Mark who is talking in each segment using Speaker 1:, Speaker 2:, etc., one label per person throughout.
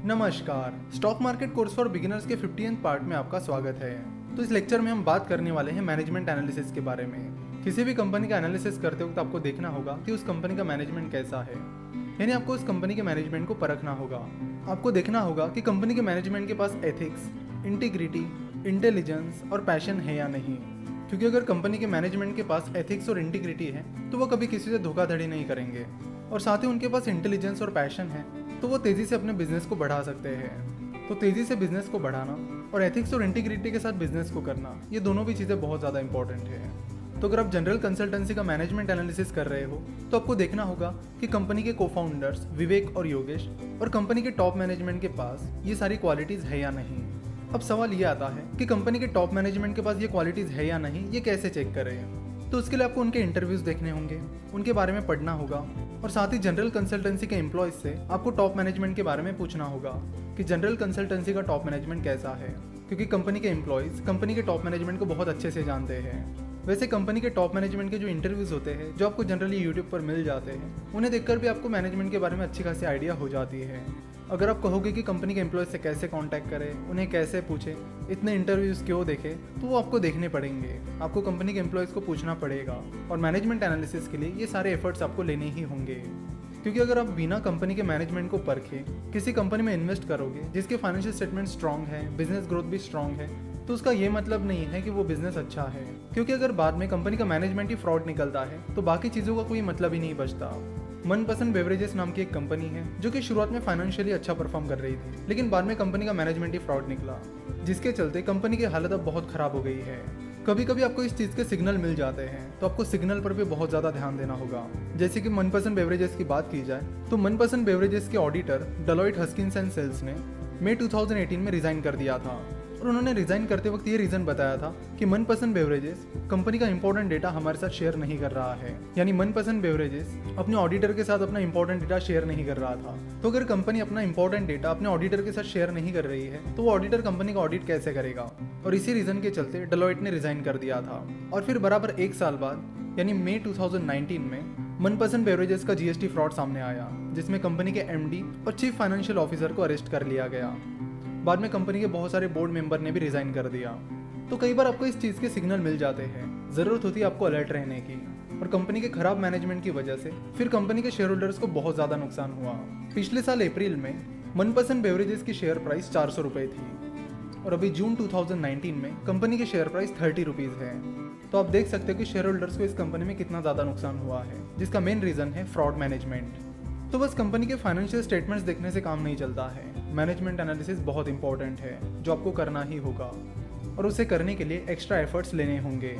Speaker 1: नमस्कार, stock market course for beginners के 15th part में आपका स्वागत है। तो इस लेक्चर में हम बात करने वाले हैं मैनेजमेंट एनालिसिस के बारे में। किसी भी कंपनी का एनालिसिस करते वक्त आपको देखना होगा कि उस कंपनी का मैनेजमेंट कैसा है, यानी आपको उस कंपनी के मैनेजमेंट को परखना होगा। आपको देखना होगा कि कंपनी के मैनेजमेंट के पास एथिक्स, इंटीग्रिटी, इंटेलिजेंस और पैशन है या नहीं। क्योंकि अगर कंपनी के मैनेजमेंट के पास एथिक्स और इंटीग्रिटी है तो वो कभी किसी से धोखाधड़ी नहीं करेंगे, और साथ ही उनके पास इंटेलिजेंस और पैशन है तो वो तेज़ी से अपने बिजनेस को बढ़ा सकते हैं। तो तेज़ी से बिजनेस को बढ़ाना और एथिक्स और इंटीग्रिटी के साथ बिजनेस को करना, ये दोनों भी चीज़ें बहुत ज़्यादा इंपॉर्टेंट है। तो अगर आप जनरल कंसल्टेंसी का मैनेजमेंट एनालिसिस कर रहे हो तो आपको देखना होगा कि कंपनी के को फाउंडर्स विवेक और योगेश और कंपनी के टॉप मैनेजमेंट के पास ये सारी क्वालिटीज़ है या नहीं। अब सवाल ये आता है कि कंपनी के टॉप मैनेजमेंट के पास ये क्वालिटीज़ है या नहीं, ये कैसे चेक करें। तो उसके लिए आपको उनके इंटरव्यूज़ देखने होंगे, उनके बारे में पढ़ना होगा, और साथ ही जनरल कंसल्टेंसी के एम्प्लॉयज़ से आपको टॉप मैनेजमेंट के बारे में पूछना होगा कि जनरल कंसल्टेंसी का टॉप मैनेजमेंट कैसा है। क्योंकि कंपनी के एम्प्लॉयज़ कंपनी के टॉप मैनेजमेंट को बहुत अच्छे से जानते हैं। वैसे कंपनी के टॉप मैनेजमेंट के जो इंटरव्यूज़ होते हैं, जो आपको जनरली यूट्यूब पर मिल जाते हैं, उन्हें देखकर भी आपको मैनेजमेंट के बारे में अच्छी खासी आइडिया हो जाती है। अगर आप कहोगे कि कंपनी के एम्प्लॉयज़ से कैसे कांटेक्ट करें, उन्हें कैसे पूछें, इतने इंटरव्यूज़ क्यों देखें, तो वो आपको देखने पड़ेंगे। आपको कंपनी के एम्प्लॉयज़ को पूछना पड़ेगा, और मैनेजमेंट एनालिसिस के लिए ये सारे एफर्ट्स आपको लेने ही होंगे। क्योंकि अगर आप बिना कंपनी के मैनेजमेंट को परखे किसी कंपनी में इन्वेस्ट करोगे जिसके फाइनेंशियल स्टेटमेंट स्ट्रांग है, बिजनेस ग्रोथ भी स्ट्रांग है, तो उसका ये मतलब नहीं है कि वो बिजनेस अच्छा है। क्योंकि अगर बाद में कंपनी का मैनेजमेंट ही फ्रॉड निकलता है तो बाकी चीज़ों का कोई मतलब ही नहीं बचता। मनपसंद बेवरेजेस नाम की एक कंपनी है जो कि शुरुआत में फाइनेंशियली अच्छा परफॉर्म कर रही थी, लेकिन बाद में कंपनी का मैनेजमेंट ही फ्रॉड निकला, जिसके चलते कंपनी की हालत अब बहुत खराब हो गई है। कभी कभी आपको इस चीज़ के सिग्नल मिल जाते हैं तो आपको सिग्नल पर भी बहुत ज़्यादा ध्यान देना होगा। जैसे कि मनपसंद बेवरेजेस की बात की जाए तो मनपसंद बेवरेजेस के ऑडिटर डेलॉयट हस्किंस एंड सेल्स ने मई 2018 में रिजाइन कर दिया था, और उन्होंने रिजाइन करते वक्त ये रीज़न बताया था कि मनपसंद बेवरेजेस कंपनी का इंपॉर्टेंट डेटा हमारे साथ शेयर नहीं कर रहा है। यानी मनपसंद बेवरेजेस अपने ऑडिटर के साथ अपना इंपॉर्टेंट डेटा शेयर नहीं कर रहा था। तो अगर कंपनी अपना इंपॉर्टेंट डेटा अपने ऑडिटर के साथ शेयर नहीं कर रही है तो वो ऑडिटर कंपनी का ऑडिट कैसे करेगा, और इसी रीज़न के चलते डेलॉयट ने रिजाइन कर दिया था। और फिर बराबर एक साल बाद यानी मई 2019 में मनपसंद बेवरेजेस का जीएसटी फ्रॉड सामने आया, जिसमें कंपनी के एमडी और चीफ फाइनेंशियल ऑफिसर को अरेस्ट कर लिया गया। बाद में कंपनी के बहुत सारे बोर्ड मेंबर ने भी रिजाइन कर दिया। तो कई बार आपको इस चीज़ के सिग्नल मिल जाते हैं, ज़रूरत होती है आपको अलर्ट रहने की। और कंपनी के खराब मैनेजमेंट की वजह से फिर कंपनी के शेयर होल्डर्स को बहुत ज़्यादा नुकसान हुआ। पिछले साल अप्रैल में मनपसंद बेवरेजेस की शेयर प्राइस 400 रुपये थी, और अभी जून 2019 में कंपनी की शेयर प्राइस 30 रुपीज़ है। तो आप देख सकते हो कि शेयर होल्डर्स को इस कंपनी में कितना ज़्यादा नुकसान हुआ है, जिसका मेन रीज़न है फ्रॉड मैनेजमेंट। तो बस कंपनी के फाइनेंशियल स्टेटमेंट्स देखने से काम नहीं चलता है। मैनेजमेंट एनालिसिस बहुत इंपॉर्टेंट है जो आपको करना ही होगा, और उसे करने के लिए एक्स्ट्रा एफर्ट्स लेने होंगे।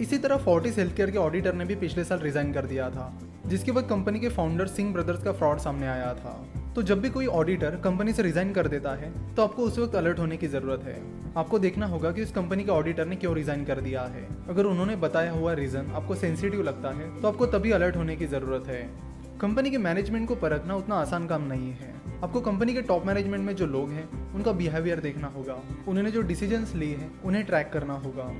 Speaker 1: इसी तरह फोर्टिस हेल्थकेयर के ऑडिटर ने भी पिछले साल रिजाइन कर दिया था, जिसके बाद कंपनी के फाउंडर सिंह ब्रदर्स का फ्रॉड सामने आया था। तो जब भी कोई ऑडिटर कंपनी से रिजाइन कर देता है तो आपको उस वक्त अलर्ट होने की ज़रूरत है। आपको देखना होगा कि उस कंपनी के ऑडिटर ने क्यों रिजाइन कर दिया है। अगर उन्होंने बताया हुआ रीज़न आपको सेंसिटिव लगता है तो आपको तभी अलर्ट होने की ज़रूरत है। कंपनी के मैनेजमेंट को परखना उतना आसान काम नहीं है। आपको कंपनी के टॉप मैनेजमेंट में जो लोग हैं उनका बिहेवियर देखना होगा, उन्होंने जो डिसीजंस लिए हैं उन्हें ट्रैक करना होगा।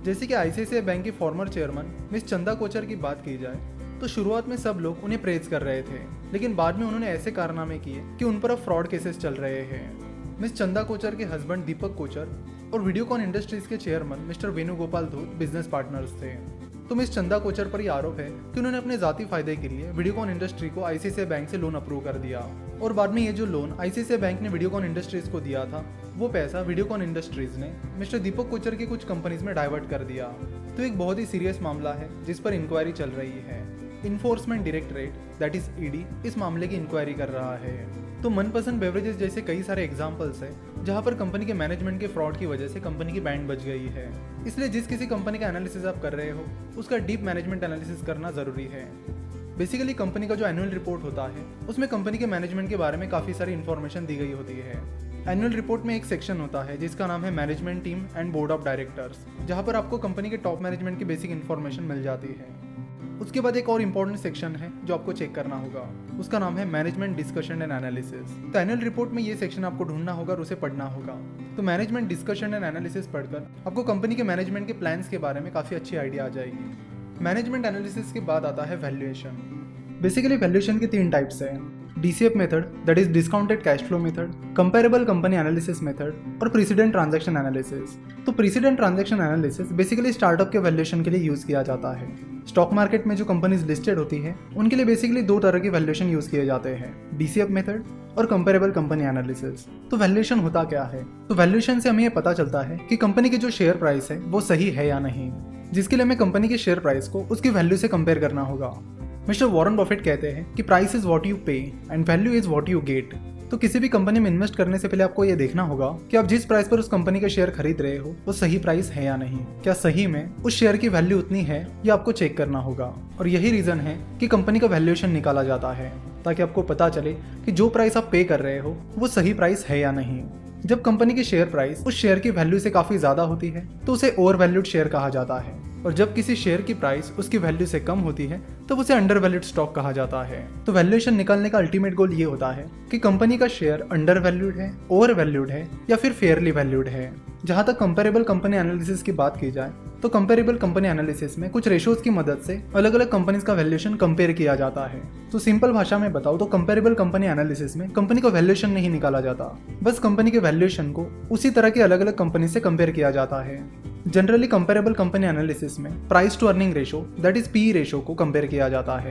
Speaker 1: जैसे कि आईसीआईसीआई बैंक की former chairman miss Chanda Kochhar की बात की जाए तो शुरुआत में सब लोग उन्हें प्रेज कर रहे थे, लेकिन बाद में उन्होंने ऐसे कारनामे किए कि उन पर अब फ्रॉड केसेस चल रहे हैं। मिस चंदा कोचर के हस्बैंड दीपक कोचर और वीडियोकॉन इंडस्ट्रीज के chairman mister Venugopal Dhoot business partners थे। तो मिस चंदा कोचर पर यह आरोप है कि उन्होंने अपने जाती फायदे के लिए वीडियोकॉन इंडस्ट्री को आईसीआईसीआई बैंक से लोन अप्रूव कर दिया, और बाद में ये जो लोन आईसीआईसीआई बैंक ने वीडियोकॉन इंडस्ट्रीज को दिया था वो पैसा वीडियोकॉन इंडस्ट्रीज ने मिस्टर दीपक कोचर की कुछ कंपनीज में डाइवर्ट कर दिया। तो एक बहुत ही सीरियस मामला है जिस पर इंक्वायरी चल रही है। Enforcement directorate that is ED इस मामले की इंक्वायरी कर रहा है। तो मनपसंद बेवरेजेस जैसे कई सारे एग्जाम्पल्स हैं जहां पर कंपनी के मैनेजमेंट के फ्रॉड की वजह से कंपनी की बैंड बच गई है। इसलिए जिस किसी कंपनी का एनालिसिस आप कर रहे हो उसका डीप मैनेजमेंट एनालिसिस करना ज़रूरी है। बेसिकली कंपनी का जो एनुअल रिपोर्ट होता है उसमें कंपनी के मैनेजमेंट के बारे में काफ़ी सारी इन्फॉर्मेशन दी गई होती है। एनुअल रिपोर्ट में एक सेक्शन होता है जिसका नाम है management team and board of directors, जहाँ पर आपको कंपनी के टॉप मैनेजमेंट की बेसिक इन्फॉर्मेशन मिल जाती है। उसके बाद एक और इम्पॉर्टेंट सेक्शन है जो आपको चेक करना होगा, उसका नाम है मैनेजमेंट डिस्कशन एंड एनालिसिस। तो एनुअल रिपोर्ट में ये सेक्शन आपको ढूंढना होगा और उसे पढ़ना होगा। तो मैनेजमेंट डिस्कशन एंड एनालिसिस पढ़कर आपको कंपनी के मैनेजमेंट के प्लान्स के बारे में काफ़ी अच्छी आइडिया आ जाएगी। मैनेजमेंट एनालिसिस के बाद आता है वैल्यूएशन। बेसिकली वैल्यूएशन के 3 टाइप्स हैं, DCF method that is discounted cash flow method, comparable company analysis method और प्रेसिडेंट ट्रांजैक्शन एनालिसिस। तो president transaction analysis basically startup के वैल्यूएशन के लिए यूज किया जाता है। स्टॉक मार्केट में जो कंपनीज लिस्टेड होती है उनके लिए बेसिकली दो तरह के वैल्यूएशन यूज किए जाते हैं, DCF मेथड और कंपेरेबल कंपनी एनालिसिस। तो वैल्यूएशन होता क्या है? तो वैल्यूएशन से हमें ये पता चलता है कि कंपनी की जो शेयर प्राइस है वो सही है या नहीं, जिसके लिए हमें कंपनी के शेयर प्राइस को उसकी वैल्यू से कंपेयर करना होगा। मिस्टर वॉरेन बफेट कहते हैं कि प्राइस इज व्हाट यू पे and value is what you get. तो किसी भी कंपनी में इन्वेस्ट करने से पहले आपको ये देखना होगा कि आप जिस प्राइस पर उस कंपनी का शेयर खरीद रहे हो वो सही प्राइस है या नहीं, क्या सही में उस शेयर की वैल्यू उतनी है, या आपको चेक करना होगा। और यही रीजन है कि कंपनी का वैल्यूएशन निकाला जाता है, ताकि आपको पता चले कि जो प्राइस आप पे कर रहे हो वो सही प्राइस है या नहीं। जब कंपनी की शेयर प्राइस उस शेयर की वैल्यू से काफी ज्यादा होती है तो उसे ओवर वैल्यूड शेयर कहा जाता है, और जब किसी शेयर की प्राइस उसकी वैल्यू से कम होती है तो उसे अंडर वैल्यूड स्टॉक कहा जाता है। तो वैल्यूएशन निकालने का अल्टीमेट गोल ये होता है कि कंपनी का शेयर अंडर वैल्यूड है, ओवर वैल्यूड है या फिर फेयरली वैल्यूड है। जहां तक कंपेरेबल कंपनी एनालिसिस की बात की जाए तो कंपेरेबल कंपनी एनालिसिस में कुछ रेशोज की मदद से अलग अलग कंपनीज का वैल्यूएशन कंपेयर किया जाता है। तो सिंपल भाषा में बताओ तो कंपेरेबल कंपनी एनालिसिस में कंपनी का वैल्यूएशन नहीं निकाला जाता, बस कंपनी के वैल्यूएशन को उसी तरह की अलग अलग कंपनी से कंपेयर किया जाता है। जनरली कंपेरेबल कंपनी एनालिसिस में price to earning ratio that is PE ratio को कंपेयर किया जाता है।